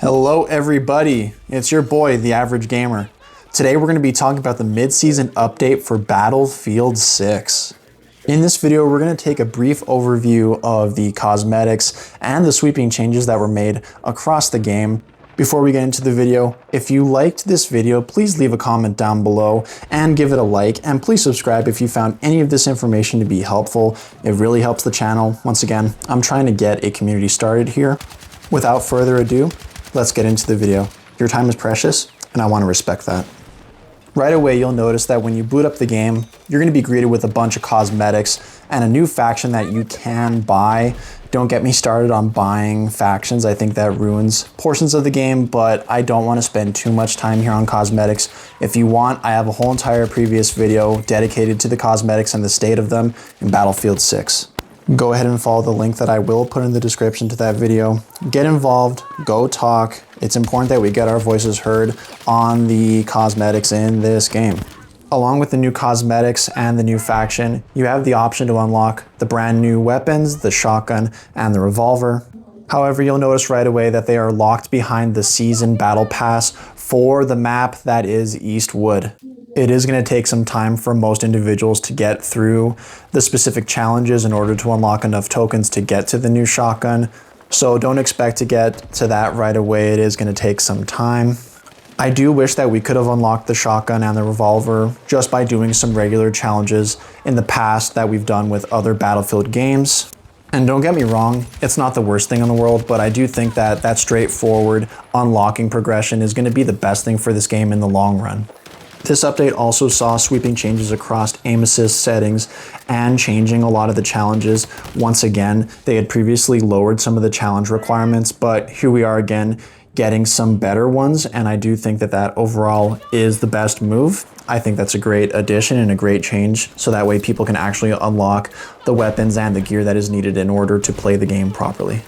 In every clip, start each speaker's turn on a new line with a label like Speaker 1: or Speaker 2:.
Speaker 1: Hello everybody, it's your boy, The Average Gamer. Today we're going to be talking about the mid-season update for Battlefield 6. In this video, we're going to take a brief overview of the cosmetics and the sweeping changes that were made across the game. Before we get into the video, if you liked this video, please leave a comment down below and give it a like, and please subscribe if you found any of this information to be helpful. It really helps the channel. Once again, I'm trying to get a community started here. Without further ado, let's get into the video. Your time is precious, and I want to respect that. Right away, you'll notice that when you boot up the game, you're going to be greeted with a bunch of cosmetics and a new faction that you can buy. Don't get me started on buying factions. I think that ruins portions of the game, but I don't want to spend too much time here on cosmetics. If you want, I have a whole entire previous video dedicated to the cosmetics and the state of them in Battlefield 6. Go ahead and follow the link that I will put in the description to that video. Get involved, go talk. It's important that we get our voices heard on the cosmetics in this game. Along with the new cosmetics and the new faction, you have the option to unlock the brand new weapons, the shotgun and the revolver. However, you'll notice right away that they are locked behind the season battle pass for the map that is Eastwood. It is going to take some time for most individuals to get through the specific challenges in order to unlock enough tokens to get to the new shotgun. So don't expect to get to that right away. It is going to take some time. I do wish that we could have unlocked the shotgun and the revolver just by doing some regular challenges in the past that we've done with other Battlefield games. And don't get me wrong, it's not the worst thing in the world, but I do think that that straightforward unlocking progression is going to be the best thing for this game in the long run. This update also saw sweeping changes across aim assist settings and changing a lot of the challenges. Once again, they had previously lowered some of the challenge requirements, but here we are again getting some better ones, and I do think that that overall is the best move. I think that's a great addition and a great change, so that way people can actually unlock the weapons and the gear that is needed in order to play the game properly.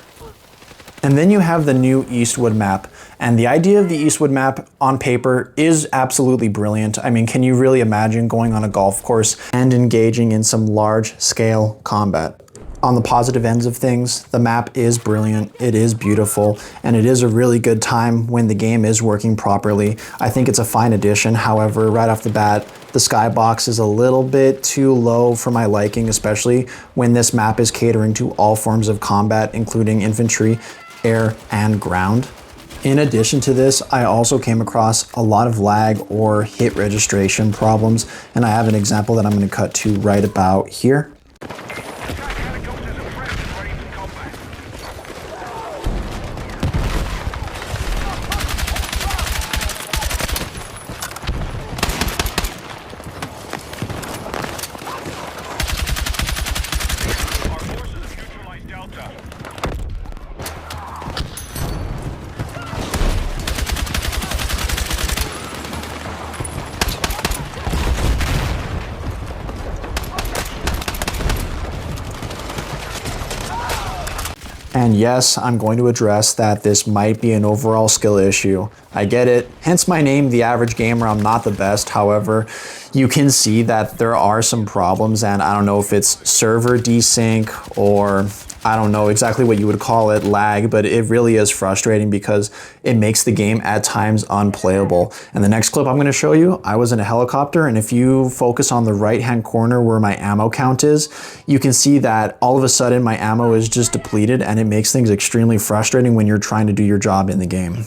Speaker 1: And then you have the new Eastwood map. And the idea of the Eastwood map on paper is absolutely brilliant. I mean, can you really imagine going on a golf course and engaging in some large-scale combat? On the positive ends of things, the map is brilliant, it is beautiful, and it is a really good time when the game is working properly. I think it's a fine addition. However, right off the bat, the skybox is a little bit too low for my liking, especially when this map is catering to all forms of combat, including infantry, air, and ground. In addition to this, I also came across a lot of lag or hit registration problems, and I have an example that I'm going to cut to right about here. And yes, I'm going to address that this might be an overall skill issue. I get it, hence my name, The Average Gamer. I'm not the best. However, you can see that there are some problems, and I don't know if it's server desync or I don't know exactly what you would call it, lag, but it really is frustrating because it makes the game at times unplayable. And the next clip I'm going to show you, I was in a helicopter, and if you focus on the right-hand corner where my ammo count is, you can see that all of a sudden my ammo is just depleted, and it makes things extremely frustrating when you're trying to do your job in the game.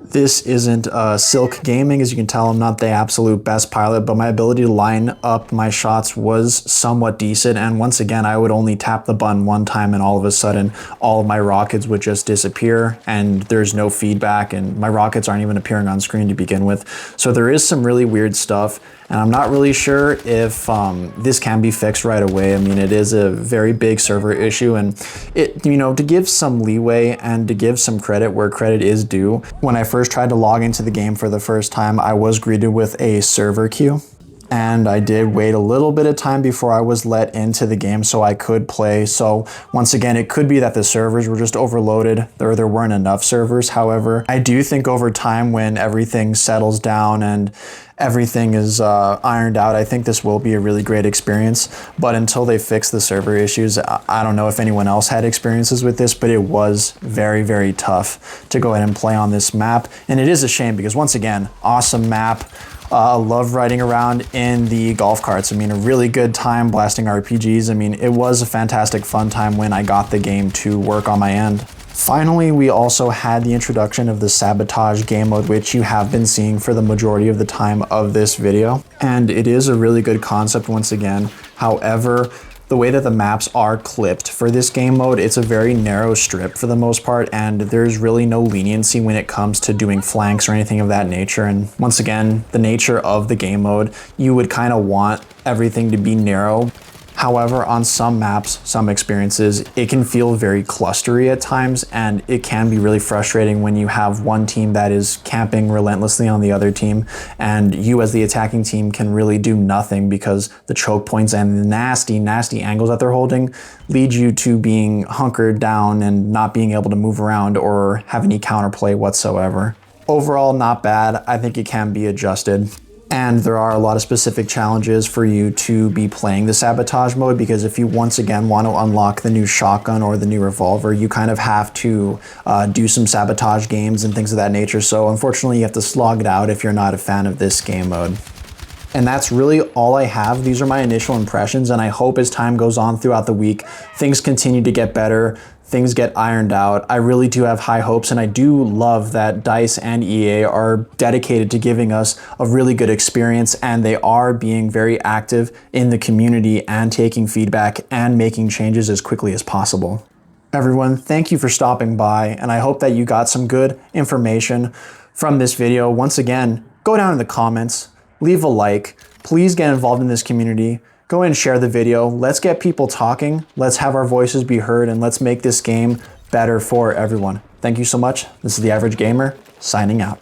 Speaker 1: This isn't silk gaming. As you can tell, I'm not the absolute best pilot, but my ability to line up my shots was somewhat decent. And once again, I would only tap the button one time and all of a sudden, all of my rockets would just disappear and there's no feedback and my rockets aren't even appearing on screen to begin with. So there is some really weird stuff. And I'm not really sure if this can be fixed right away. I mean, it is a very big server issue, and to give some leeway and to give some credit where credit is due, when I first tried to log into the game for the first time, I was greeted with a server queue. And I did wait a little bit of time before I was let into the game so I could play. So once again, it could be that the servers were just overloaded or there weren't enough servers. However, I do think over time when everything settles down and everything is ironed out, I think this will be a really great experience. But until they fix the server issues, I don't know if anyone else had experiences with this, but it was very, very tough to go ahead and play on this map. And it is a shame because once again, awesome map. I love riding around in the golf carts. I mean, a really good time blasting RPGs. I mean, it was a fantastic fun time when I got the game to work on my end. Finally, we also had the introduction of the sabotage game mode, which you have been seeing for the majority of the time of this video. And it is a really good concept once again. However, the way that the maps are clipped for this game mode, it's a very narrow strip for the most part, and there's really no leniency when it comes to doing flanks or anything of that nature. And once again, the nature of the game mode, you would kind of want everything to be narrow. However, on some maps, some experiences, it can feel very clustery at times, and it can be really frustrating when you have one team that is camping relentlessly on the other team, and you as the attacking team can really do nothing because the choke points and the nasty, nasty angles that they're holding lead you to being hunkered down and not being able to move around or have any counterplay whatsoever. Overall, not bad. I think it can be adjusted. And there are a lot of specific challenges for you to be playing the sabotage mode, because if you once again want to unlock the new shotgun or the new revolver, you kind of have to do some sabotage games and things of that nature. So unfortunately, you have to slog it out if you're not a fan of this game mode. And that's really all I have. These are my initial impressions, and I hope as time goes on throughout the week, things continue to get better, things get ironed out. I really do have high hopes, and I do love that DICE and EA are dedicated to giving us a really good experience, and they are being very active in the community and taking feedback and making changes as quickly as possible. Everyone, thank you for stopping by, and I hope that you got some good information from this video. Once again, go down in the comments, leave a like, please get involved in this community. Go ahead and share the video. Let's get people talking. Let's have our voices be heard, and let's make this game better for everyone. Thank you so much. This is The Average Gamer, signing out.